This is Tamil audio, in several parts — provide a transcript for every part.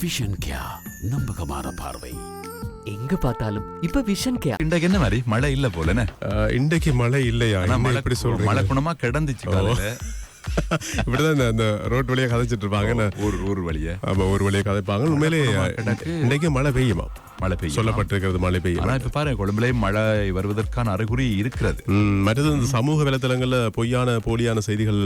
விஷன் கியா, நம்பகமான பார்வை. எங்க பார்த்தாலும் இப்ப விஷன் கேர். இன்றைக்கு என்ன மாதிரி மழை இல்ல போலனே. இன்றைக்கு மழை இல்லையா? மழை எப்படி சொல்றீங்க? மழை குணமா கிடந்துச்சு காலையில. இப்படிதான் அந்த ரோட் வழியா கதைச்சிட்டு இருப்பாங்க. ஒரு வழியா ஒரு வழியா கதைப்பாங்க. உண்மையிலே இன்னைக்கு மழை பெய்யுமா? மழை பெய்யும் சொல்லப்பட்டிருக்கிறது மழை பெய்யும். ஆனா இப்ப பாருங்க கொழும்புல மழை வருவதற்கான அறிகுறி இருக்கிறது. மற்றது இந்த சமூக வலைத்தளங்கள்ல போலியான செய்திகள்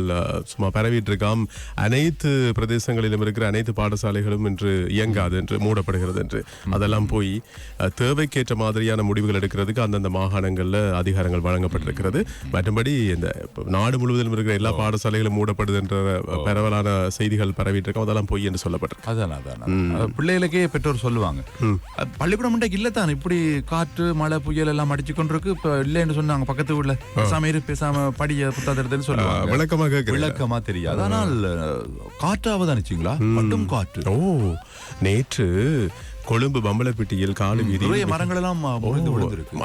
சும்மா பரவிட்டு இருக்காம். அனைத்து பிரதேசங்களிலும் இருக்கிற அனைத்து பாடசாலைகளும் இன்று இயங்காது என்று மூடப்படுகிறது என்று. அதெல்லாம் போய் தேவைக்கேற்ற மாதிரியான முடிவுகள் எடுக்கிறதுக்கு அந்தந்த மாகாணங்கள்ல அதிகாரங்கள் வழங்கப்பட்டிருக்கிறது. மற்றபடி இந்த நாடு முழுவதிலும் இருக்கிற எல்லா பாடசாலைகளும் மூடப்படுது என்ற பரவலான செய்திகள் பரவிட்டு இருக்கோம். அதெல்லாம் போய் என்று சொல்லப்பட்டிருக்கு. அதான் பிள்ளைகளுக்கே பெற்றோர் சொல்லுவாங்க, பள்ளிக்கூடம் இல்லத்தான் இப்படி காற்று மழை புயல் எல்லாம் அடிச்சு கொண்டிருக்கு, இப்ப இல்லைன்னு சொன்னாங்க பக்கத்து வீட்டுல பேசாம படிய புத்தகத்தை சொல்லுவாங்க. விளக்கமா தெரியாது. ஆனால் காற்றாவது அனுச்சிங்களா? மட்டும் காற்று. நேற்று கொழும்பு பம்பலப்பிட்டியில் காலு வீதி மரங்கள் எல்லாம்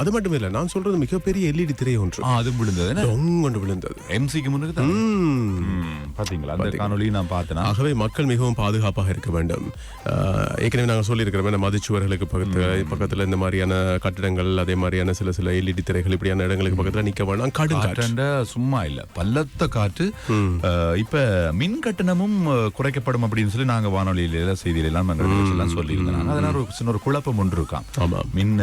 அது மட்டும் இல்ல, நான் சொல்றது மிகப்பெரிய எல்இடி திரை ஒன்று அது விழுந்தது. எம்சிக்கு முன்னுக்கு பாத்தீங்களா? அந்த காணொலி நான் பார்த்தேன். ஆகவே மக்கள் மிகவும் பாதுகாப்பாக இருக்க வேண்டும். ஏற்கனவே நாங்கள் சொல்லியிருக்கிறோம், மதிச்சுவர்களுக்கு பக்கத்துல இந்த மாதிரியான கட்டிடங்கள், அதே மாதிரியான சில எல்இடி திரைகள் இப்படியான இடங்களுக்கு பக்கத்துல நிக்க வேண்டாம். காற்று சும்மா இல்ல, பல்லத்த காற்று. இப்ப மின் கட்டணமும் குறைக்கப்படும் அப்படின்னு சொல்லி நாங்க வானொலியில செய்தியில எல்லாம் சொல்லியிருந்தாங்க. சின்ன ஒரு குழப்பம் ஒன்று இருக்காம். மின்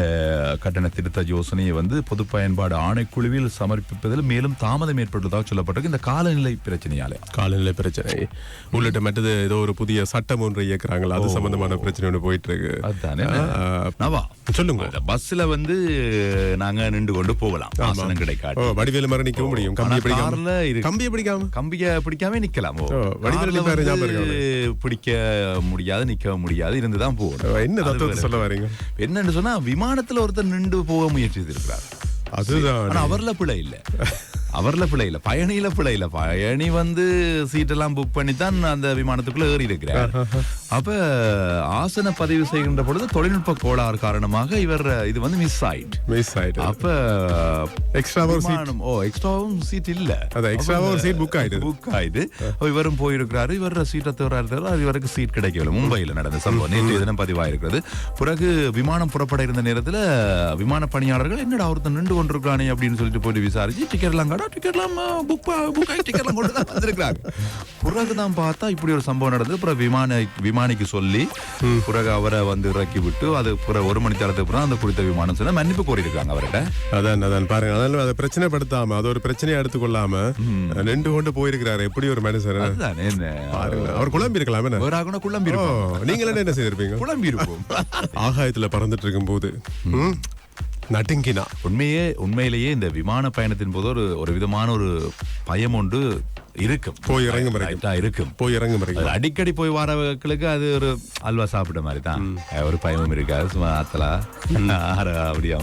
கட்டண திருத்த யோசனையை பொது பயன்பாடு ஆணைக்குழுவில் சமர்ப்பிப்பதில் மேலும் தாமதம் ஏற்பட்டதாக சொல்லப்பட்டிருக்கு. இந்த காலநிலை பிரச்சனை உள்ளிட்ட மற்றது ஏதோ ஒரு புதிய சட்டம் ஒன்று இயக்குறாங்களா, அது சம்பந்தமான பிரச்சனை ஒன்று போயிட்டு இருக்கு. சொல்லுங்க. பஸ்ல நாங்க நின்று கொண்டு போகலாம், ஆசனம் கிடைக்காது. வடிவேலு மாதிரி நிக்க முடியும். கம்பியை பிடிக்காம நிக்கலாம். பிடிக்க முடியாது, நிக்க முடியாது, இருந்துதான் போகணும். என்ன தத்துவத்தை சொல்ல வரீங்க? என்னன்னு சொன்னா, விமானத்துல ஒருத்தர் நின்று போக முயற்சி செய்திருக்கிறார். அதுதான் அவர்ல பிழை இல்ல, பயணியில பிழை இல்ல. பயணி சீட்டெல்லாம் புக் பண்ணித்தான் அந்த விமானத்துக்குள்ள ஏறி இருக்கிறார். அப்ப ஆசன பதிவு செய்கின்ற பொழுது தொழில்நுட்ப கோளாறு காரணமாக இவர் இது மிஸ் ஆயிட்டு. அப்ப எக்ஸ்ட்ராவும் சீட் இல்ல, புக் ஆயிடுது. இவரும் போயிருக்கிறாரு. இவர் சீட்டை தவிர இவருக்கு சீட் கிடைக்கவில்லை. மும்பையில நடந்த சம்பவம் நேற்றைய தினம் பதிவாயிருக்கிறது. பிறகு விமானம் புறப்பட இருந்த நேரத்துல விமான பணியாளர்கள் என்னடா ஒருத்தர் நின்று கொண்டிருக்கானே அப்படின்னு சொல்லிட்டு போயிட்டு விசாரிச்சு டிக்கெட்லாம் பிறகுதான் பார்த்தா இப்படி ஒரு சம்பவம் நடந்தது. பிறகு விமானிக்கு சொல்லி பிறகு அவரை இறக்கி விட்டு அது ஒரு மணி நேரத்துக்கு அந்த குறித்த விமானம் சொன்னா மன்னிப்பு கோரியிருக்காங்க அவர்கிட்ட. அதான் பாருங்க, அதனால அதை பிரச்சனைப்படுத்தாம, அது ஒரு பிரச்சனையை எடுத்துக்கொள்ளாம நின்று கொண்டு போயிருக்கிறாரு. எப்படி ஒரு மனுஷன் அவர் குழம்பி இருக்கலாம். நீங்க என்ன செய்திருப்பீங்க? குழம்பி இருப்போம். ஆகாயத்துல பறந்துட்டு இருக்கும் போது நட்டுங்கினா. உண்மையிலேயே இந்த விமான பயணத்தின் போது ஒரு விதமான ஒரு பயம் ஒன்று இருக்கும். போய் இறங்கும் அடிக்கடி போய் வரவர்களுக்கு அது ஒரு அல்வா சாப்பிட்ட மாதிரி தான். ஒரு பயமும் இருக்காது. சும்மா ஆத்தலா அப்படியா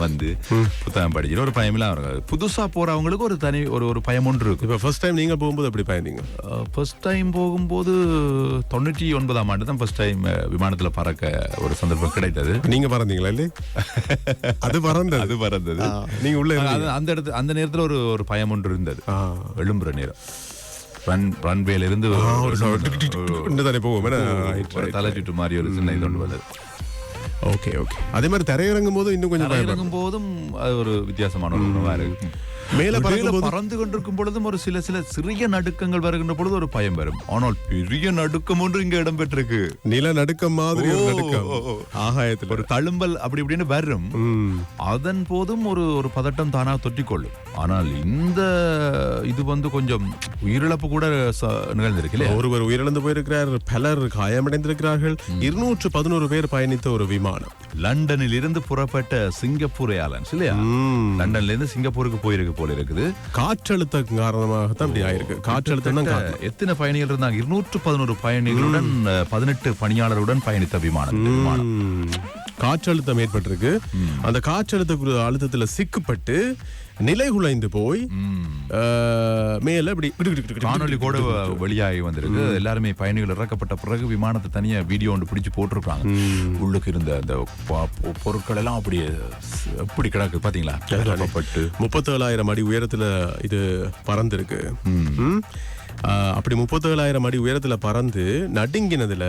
புத்தகம் படிச்சுட்டு ஒரு பயம் இல்லாம இருக்காது. புதுசா போறவங்களுக்கு ஒரு தனி ஒரு பயம் ஒன்று இருக்கு. இப்ப ஃபர்ஸ்ட் டைம் நீங்க போகும்போது எப்படி பயந்தீங்க? ஃபர்ஸ்ட் டைம் போகும்போது 99ஆம் ஆண்டு தான் ஃபர்ஸ்ட் டைம் விமானத்துல பறக்க ஒரு சந்தர்ப்பம் கிடைத்தது. நீங்க பறந்தீங்களா? இல்ல, அது பறந்தது. நீங்க உள்ள அந்த நேரத்துல ஒரு பயம் ஒன்று இருந்தது. எழும்புற நேரம் ரன்வேல இருந்து தலைச்சுட்டு மாதிரி ஒரு சின்ன இது ஒன்று வந்தது. ஓகே. அதே மாதிரி தரையிறங்கும் போது இன்னும் கொஞ்சம் இறங்கும் போதும் அது ஒரு வித்தியாசமான ஒரு உணவா இருக்கு. மேல பறந்து கொண்டிருக்கும் பொழுதும் ஒரு சில சிறிய நடுக்கங்கள் வருகின்ற பொழுது ஒரு பயம் வரும். ஆனால் பெரிய நடுக்கம் ஒன்று இங்க இடம்பெற்றிருக்கு. நில நடுக்கம் மாதிரி ஆகாயத்தில் ஒரு தழும்பல் அப்படி இப்படின்னு வரும். அதன் போதும் ஒரு பதட்டம் தானா தொற்றிக்கொள்ளும். ஆனால் இந்த இது கொஞ்சம் உயிரிழப்பு கூட நிகழ்ந்திருக்கு. ஒருவர் உயிரிழந்து போயிருக்கிறார், பலர் காயமடைந்திருக்கிறார்கள். 211 பேர் பயணித்த ஒரு விமானம் லண்டனில் இருந்து புறப்பட்ட சிங்கப்பூர் ஏர்லைன்ஸ் இல்லையா? லண்டன்ல இருந்து சிங்கப்பூருக்கு போயிருக்கு போல இருக்குது. காற்றழுத்த காரணமாகத்தான் இப்படி ஆயிருக்கு. காற்றழுத்தம் எத்தனை பயணிகள் இருந்தாங்க? 211 பயணிகளுடன் 18 பணியாளருடன் பயணித்த விமானம். காற்றழுத்தம் ஏற்பட்டிருக்கு. அந்த காற்றழுத்த அழுத்தத்துல சிக்கப்பட்டு நிலை குலைந்து போய் மேல வானொலி கூட வெளியாகி வந்திருக்கு. எல்லாருமே பயணிகள் இறக்கப்பட்ட பிறகு விமானத்தை தனியா வீடியோ ஒன்று பிடிச்சு போட்டிருக்காங்க. உள்ளுக்கு இருந்த அந்த பொருட்கள் எல்லாம் அப்படியே எப்படி கிடக்கு பாத்தீங்களா? 37,000 அடி உயரத்துல இது பறந்திருக்கு. அப்படி 37,000 அடி உயரத்துல பறந்து நடுங்கினதுல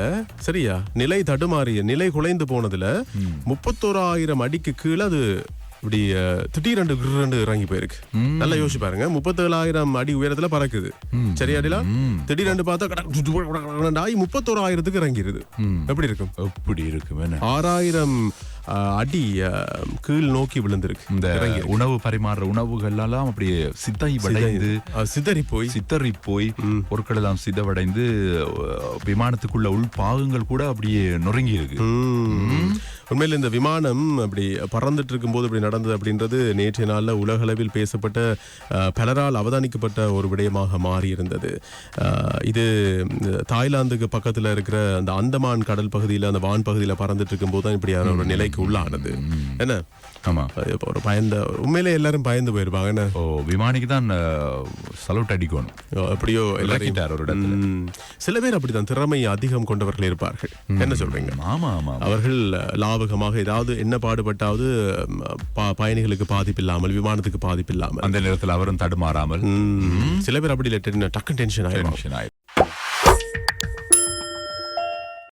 சரியா நிலை தடுமாறிய நிலை குலைந்து போனதுல 31,000 அடிக்கு கீழே அது இப்படி திடீரெண்டு இறங்கி போயிருக்கு. நல்லா யோசிச்சு பாருங்க, 37,000 அடி உயரத்துல பறக்குது சரியாடில திடீரெண்டு பார்த்தா 31,000க்கு இறங்கிருது. எப்படி இருக்கும்? எப்படி இருக்கும்? 6,000 அடி கீழ் நோக்கி விழுந்திருக்கு. இந்த உணவு பரிமாறுற உணவுகள் எல்லாம் அப்படியே சிதறி போய் பொருட்கள் எல்லாம் சிதவடைந்து விமானத்துக்குள்ள உள் பாகங்கள் கூட அப்படியே நொறுங்கி இருக்கு. உண்மையில இந்த விமானம் அப்படி பறந்துட்டு இருக்கும்போது அப்படி நடந்தது அப்படின்றது நேற்றைய நாள்ல உலகளவில் பேசப்பட்ட பலரால் அவதானிக்கப்பட்ட ஒரு விடயமாக மாறி இருந்தது. இது தாய்லாந்துக்கு பக்கத்துல இருக்கிற அந்த அந்தமான் கடல் பகுதியில அந்த வான் பகுதியில பறந்துட்டு இருக்கும் போது தான் இப்படியான ஒரு நிலைக்கு உள்ளானது. என்ன ஆமா, ஒரு பயந்த உண்மையிலே எல்லாரும் பயந்து போயிருப்பாங்க. என்ன விமானிக்கு தான் சல்யூட் அடிக்கணும். அப்படியோ இறக்கிட்டார் ஒரு இடத்துல. சில பேர் அப்படிதான் திறமை அதிகம் கொண்டவர்கள் இருப்பார்கள். என்ன சொல்றீங்க? ஆமா ஆமா, அவர்கள் லாபகமாக ஏதாவது என்ன பாடுபட்டாவது பயணிகளுக்கு பாதிப்பு இல்லாமல் விமானத்துக்கு பாதிப்பு இல்லாமல் அந்த நேரத்தில் அவரும் தடுமாறாமல். சில பேர் அப்படி இல்லை, டக்கு டென்ஷன் ஆயிடும்.